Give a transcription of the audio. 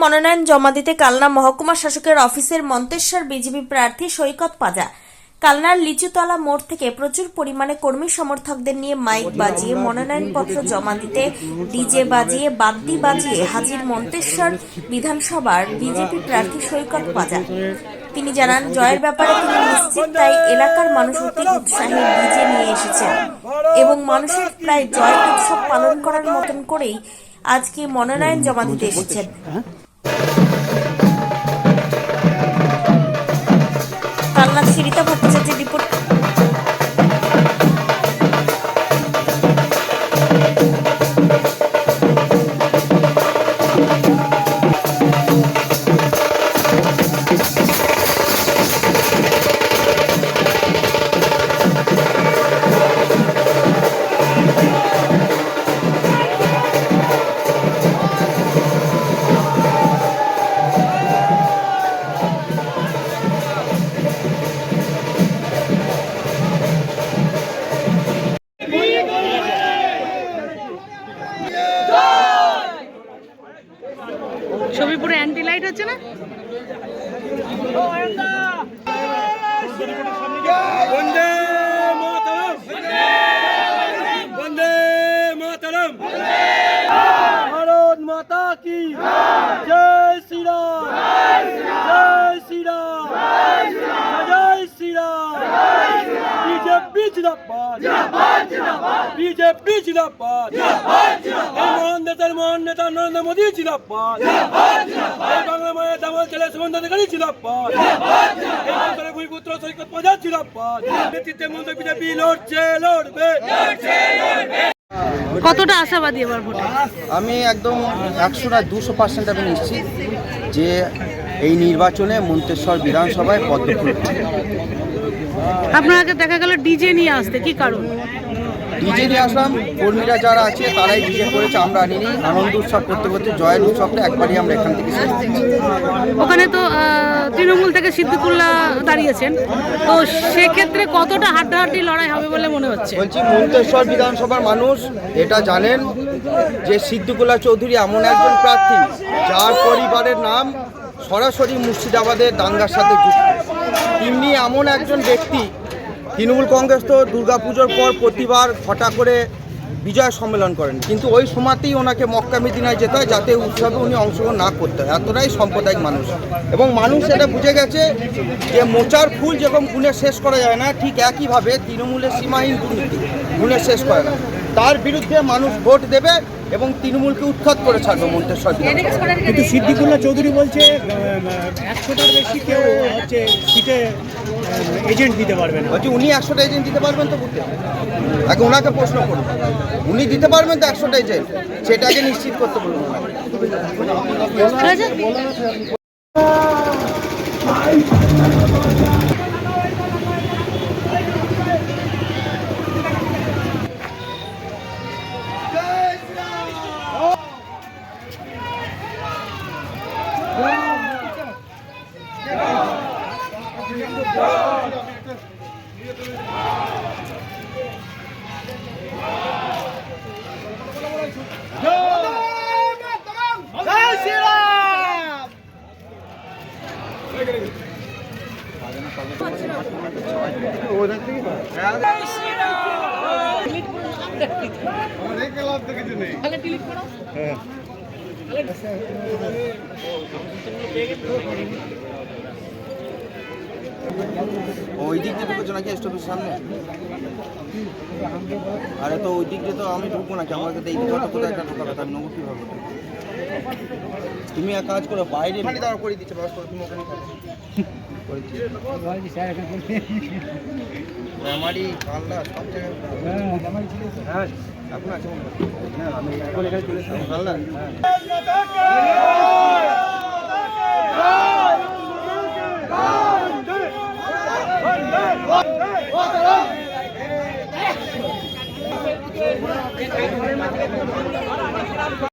মনোনয়ন জমা দিতে কালনা মহকুমা শাসকের অফিসের মন্তেশ্বর বিজেপি প্রার্থী সৈকত পাজা কালনার লিচুতলা মোড় থেকে প্রচুর পরিমাণে কর্মী সমর্থকদের নিয়ে মাইক বাজিয়ে মনোনয়নপত্র জমা দিতে ডিজে বাজিয়ে বাদ্যি বাজিয়ে হাজির মন্তেশ্বর বিধানসভার বিজেপি প্রার্থী সৈকত পাজা। তিনি জানান, জয়ের ব্যাপারে তিনি নিশ্চিত, তাই এলাকার মানুষ অতি উৎসাহে ডিজে নিয়ে এসেছেন এবং মানুষের প্রায় জয় উৎসব পালন করার মতন করেই আজকে মনোনয়ন জমা দিতে এসেছেন। কালনা শ্রীতা ভট্টাচার্যের রিপোর্ট। ছবি পুরো অ্যান্টি লাইট হচ্ছে না? বন্দে মাতরম, বন্দে মাতরম, ভারত মাতা কি জয় শ্রী রাম, জয় শ্রী রাম, জয় শ্রী রাম। বিজেপি জিন্দাবাদ, বিজেপি জিন্দাবাদ, মহান নেতার মহান নেতা নরেন্দ্র মোদী জিন্দাবাদ, বাংলা মায়ের দামাল ছেলে সুমন্ত অধিকারী জিন্দাবাদ, ভূমিপুত্র সৈকত পাজা জিন্দাবাদ। নেতৃত্বে মন্ত্রী বিজেপি লড়ছে, লড়বে। কতটা আশাবাদী এবার ভোটে? আমি একদম 100-200% আমি নিশ্চিত যে এই নির্বাচনে মন্তেশ্বর বিধানসভায় পদ্ম ফুটবে। আপনাকে দেখা গেল ডিজে নিয়ে আসতে, কি কারণ? ডিজে নিয়ে আসলাম, কর্মীরা যারা আছে তারাই ডিজে করেছে, আমরা আনিনি। আনন্দ উৎসব করতে করতে জয়ের উৎসবটা একবারই আমরা এখান থেকে শেষ করছি। ওখানে তো তৃণমূল থেকে সিদ্দিকুল্লাহ দাঁড়িয়েছেন, তো সেক্ষেত্রে কতটা হাড্ডাহাড্ডি লড়াই হবে বলে মনে হচ্ছে? বলছি, মন্তেশ্বর বিধানসভার মানুষ এটা জানেন যে সিদ্দিকুল্লাহ চৌধুরী এমন একজন প্রার্থী যার পরিবারের নাম সরাসরি মুর্শিদাবাদের দাঙ্গার সাথে যুক্ত। তিনি এমন একজন ব্যক্তি, তৃণমূল কংগ্রেস তো দুর্গাপুজোর পর প্রতিবার ঘটা করে বিজয় সম্মেলন করেন, কিন্তু ওই সময়তেই ওনাকে মক্কা মদিনায় যেতে হয় যাতে উৎসবে উনি অংশগ্রহণ না করতে হয়। এতটাই সাম্প্রদায়িক মানুষ, এবং মানুষ এটা বুঝে গেছে যে মোচার ফুল যেরকম গুণে শেষ করা যায় না, ঠিক একইভাবে তৃণমূলের সীমাহীন দুর্নীতি গুণে শেষ করে না। তার বিরুদ্ধে মানুষ ভোট দেবে এবং তৃণমূলকে উৎখাত করে ছাড়বে মন্তেশ্বর। কিন্তু সিদ্দিকুল্লাহ চৌধুরী বলছে 100টার বেশি কেউ হচ্ছে সিটে এজেন্ট দিতে পারবেন। বলছি, উনি 100টা এজেন্ট দিতে পারবেন তো বুঝতে আগে ওনাকে প্রশ্ন করুন, উনি দিতে পারবেন তো 100টা এজেন্ট? সেটা আগে নিশ্চিত করতে বলুন। ওই দিক দিয়ে ঢুকেছো নাকি স্টপের সামনে? আরে তো ওই দিক দিয়ে তো আমি ঢুকবো নাকি, আমাকে তো এই দিকে কোথায় একটা ঢোকা কথা, আমি নেবো কীভাবে? তুমি এক কাজ করো, বাইরে দাঁড়া করে দিচ্ছে, বাস করো, তুমি ওখানে আমারই পাল্লা সব জায়গায় এখন আছে, আমি চলে পাল্লা।